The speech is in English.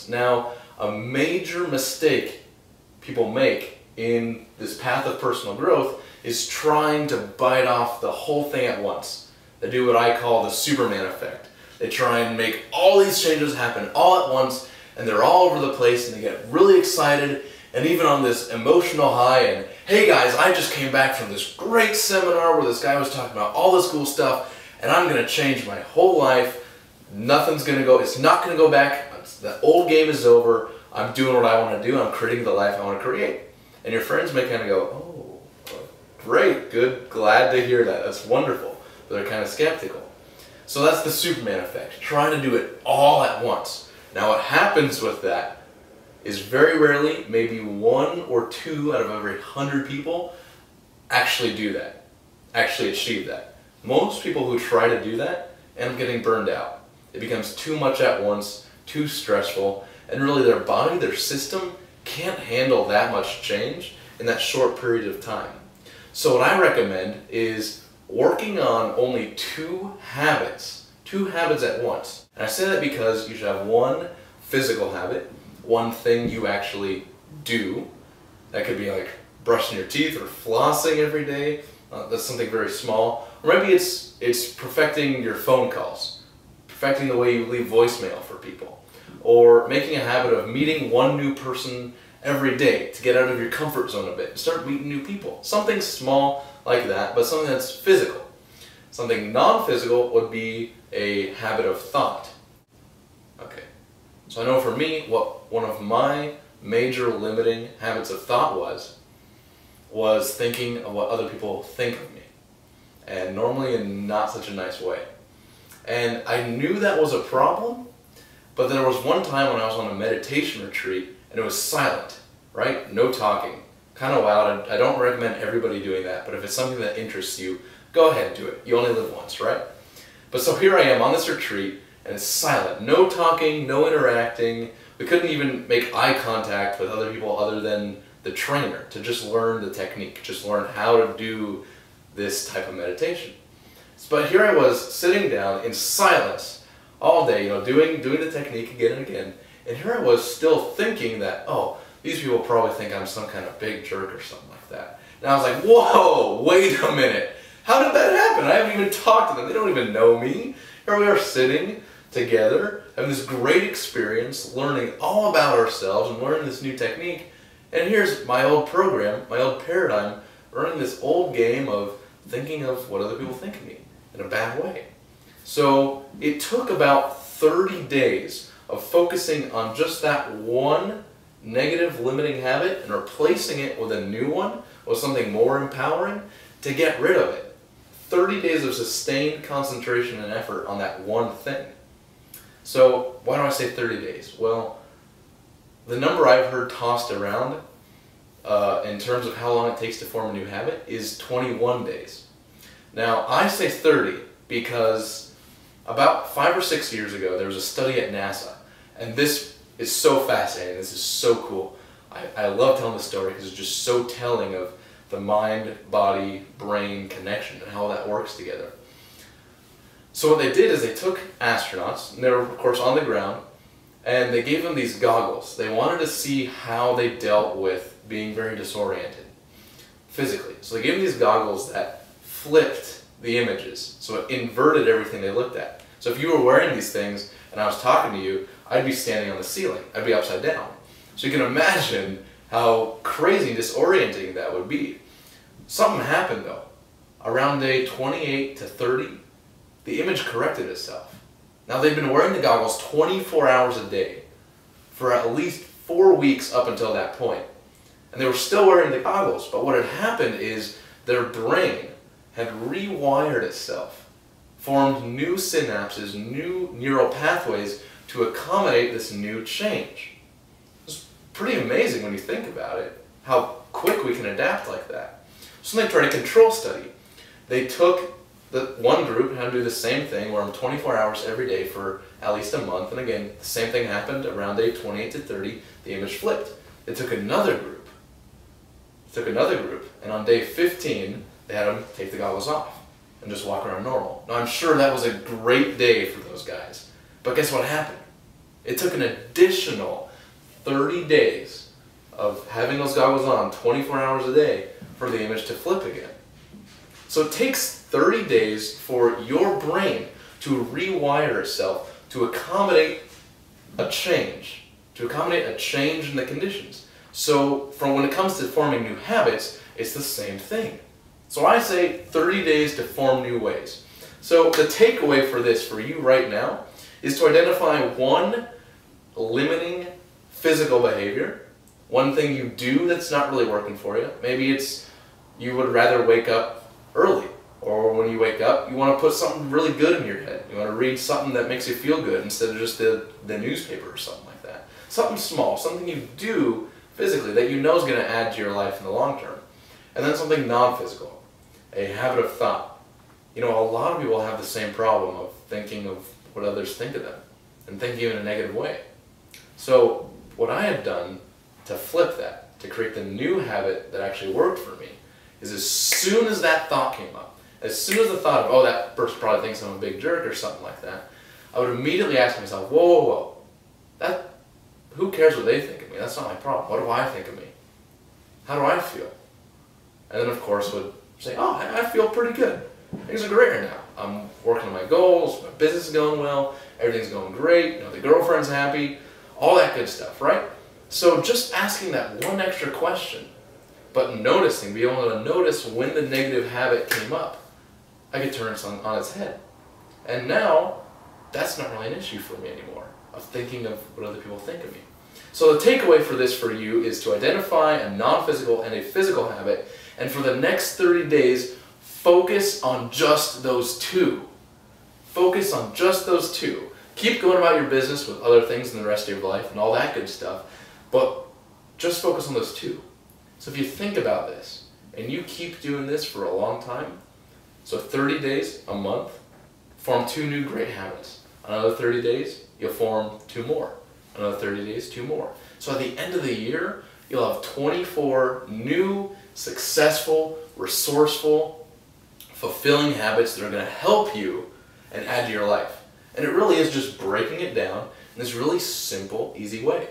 Now, a major mistake people make in this path of personal growth is trying to bite off the whole thing at once. They do what I call the Superman effect. They try and make all these changes happen all at once, and they're all over the place, and they get really excited, and even on this emotional high, and hey guys, I just came back from this great seminar where this guy was talking about all this cool stuff, and I'm going to change my whole life. Nothing's going to go, it's not going to go back. The old game is over. I'm doing what I want to do. I'm creating the life I want to create. And your friends may kind of go, oh, great, good, glad to hear that. That's wonderful. But they're kind of skeptical. So that's the Superman effect, trying to do it all at once. Now what happens with that is very rarely, maybe 1 or 2 out of every 100 people actually do that, actually achieve that. Most people who try to do that end up getting burned out. It becomes too much at once, too stressful, and really their body, their system, can't handle that much change in that short period of time. So what I recommend is working on only 2 habits at once. And I say that because you should have 1 physical habit, 1 thing you actually do. That could be like brushing your teeth or flossing every day. That's something very small. Or maybe it's perfecting your phone calls, perfecting the way you leave voicemail for people, or making a habit of meeting 1 new person every day to get out of your comfort zone a bit and start meeting new people. Something small like that, but something that's physical. Something non-physical would be a habit of thought. Okay, so I know for me, what one of my major limiting habits of thought was thinking of what other people think of me, and normally in not such a nice way. And I knew that was a problem, but there was one time when I was on a meditation retreat and it was silent, right? No talking. Kind of wild. I don't recommend everybody doing that, but if it's something that interests you, go ahead and do it. You only live once, right? But so here I am on this retreat and it's silent. No talking, no interacting. We couldn't even make eye contact with other people other than the trainer to just learn the technique, just learn how to do this type of meditation. But here I was sitting down in silence all day, doing the technique again and again, and here I was still thinking that, oh, these people probably think I'm some kind of big jerk or something like that. And I was like, whoa, wait a minute. How did that happen? I haven't even talked to them. They don't even know me. Here we are sitting together, having this great experience, learning all about ourselves and learning this new technique. And here's my old program, my old paradigm, running this old game of thinking of what other people think of me in a bad way. So it took about 30 days of focusing on just that one negative limiting habit and replacing it with a new one, with something more empowering, to get rid of it. 30 days of sustained concentration and effort on that one thing. So why do I say 30 days? Well, the number I've heard tossed around in terms of how long it takes to form a new habit is 21 days. Now I say 30 because about 5 or 6 years ago there was a study at NASA, and this is so fascinating, this is so cool. I love telling the story because it's just so telling of the mind, body, brain connection and how that works together. So what they did is they took astronauts, and they were of course on the ground, and they gave them these goggles. They wanted to see how they dealt with being very disoriented physically. So they gave them these goggles that flipped the images, so it inverted everything they looked at. So if you were wearing these things and I was talking to you, I'd be standing on the ceiling. I'd be upside down. So you can imagine how crazy disorienting that would be. Something happened though. Around day 28 to 30, the image corrected itself. Now they've been wearing the goggles 24 hours a day for at least 4 weeks up until that point. And they were still wearing the goggles, but what had happened is their brain had rewired itself, formed new synapses, new neural pathways to accommodate this new change. It's pretty amazing when you think about it, how quick we can adapt like that. So they tried a control study. They took the one group and had to do the same thing, wear them 24 hours every day for at least a month, and again, the same thing happened around day 28 to 30, the image flipped. They took another group, and on day 15, they had them take the goggles off and just walk around normal. Now I'm sure that was a great day for those guys, but guess what happened? It took an additional 30 days of having those goggles on 24 hours a day for the image to flip again. So it takes 30 days for your brain to rewire itself to accommodate a change, in the conditions. So from when it comes to forming new habits, it's the same thing. So I say 30 days to form new ways. So the takeaway for this for you right now is to identify one limiting physical behavior, one thing you do that's not really working for you. Maybe it's you would rather wake up early, or when you wake up, you want to put something really good in your head. You want to read something that makes you feel good instead of just the newspaper or something like that. Something small, something you do physically that you know is going to add to your life in the long term. And then something non-physical, a habit of thought. You know, a lot of people have the same problem of thinking of what others think of them and thinking in a negative way. So what I have done to flip that, to create the new habit that actually worked for me, is as soon as that thought came up, as soon as the thought of, oh, that person probably thinks I'm a big jerk or something like that, I would immediately ask myself, whoa, who cares what they think of me? That's not my problem. What do I think of me? How do I feel? And then, of course, would say, oh, I feel pretty good. Things are great right now. I'm working on my goals, my business is going well, everything's going great, you know, the girlfriend's happy, all that good stuff, right? So just asking that one extra question, but noticing, be able to notice when the negative habit came up, I could turn it on its head. And now, that's not really an issue for me anymore, of thinking of what other people think of me. So the takeaway for this for you is to identify a non-physical and a physical habit, and for the next 30 days, focus on just those two. Focus on just those two. Keep going about your business with other things in the rest of your life and all that good stuff, but just focus on those two. So if you think about this, and you keep doing this for a long time, so 30 days, a month, form 2 new great habits. Another 30 days, you'll form 2 more. Another 30 days, 2 more. So at the end of the year, you'll have 24 new, successful, resourceful, fulfilling habits that are going to help you and add to your life. And it really is just breaking it down in this really simple, easy way.